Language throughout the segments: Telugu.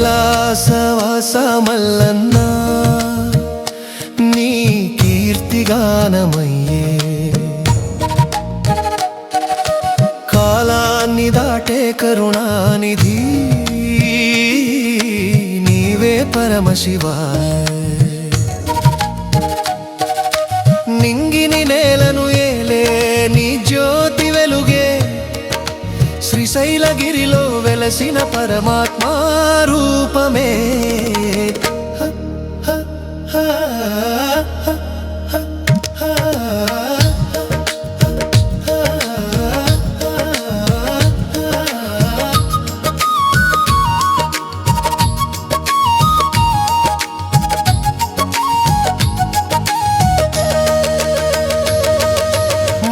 కైలాసవాస మల్లన్న నీ కీర్తిగానమయ్యే కాలాన్ని దాటే కరుణానిధి నీవే పరమశివా నింగిని నేలను ఏలే నీ జ్యోతి వెలుగే శ్రీశైలగిరిలో వెలసిన పరమాత్మా రూపమే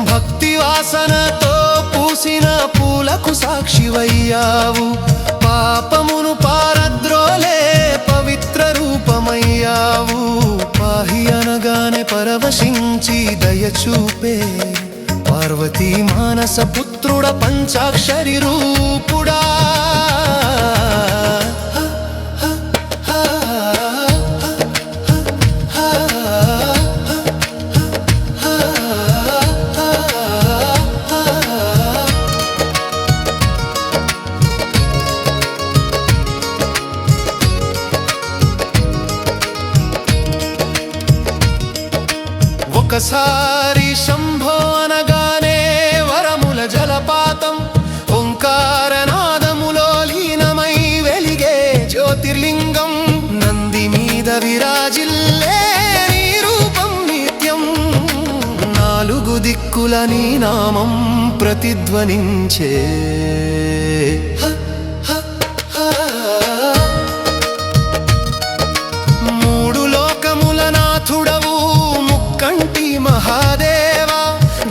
భక్తి వాసనతో పూసిన పూలకు సాక్షివయ్యావు పాపమును పారద్రోలే పవిత్ర రూపమయ్యావు పాహి అనగానే పరవశించి దయచూపే పార్వతీ మానస పుత్రుడ పంచాక్షరి రూపుడా ఒకసారి శంభో అనగానే వరముల జలపాతం ఓంకారనాదములో లీనమై వెలిగే జ్యోతిర్లింగం నంది మీద విరాజిల్లే నీ రూపం నిత్యం నాలుగు దిక్కుల నీ నామం ప్రతిధ్వనించే మూడు లోకముల నాథుడవు కంటి మహాదేవ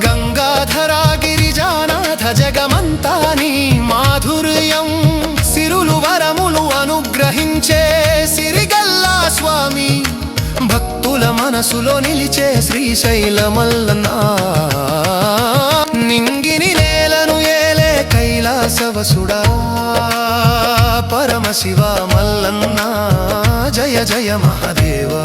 గంగాధరా గిరిజానాథ జగమంతా నీ మాధుర్యం సిరులు వరములు అనుగ్రహించే సిరిగల్లా స్వామి భక్తుల మనసులో నిలిచే శ్రీశైల మల్లన్న నింగిని నేలను ఏలే కైలాసవసుడా పరమశివ మల్లన్న జయ జయ మహాదేవా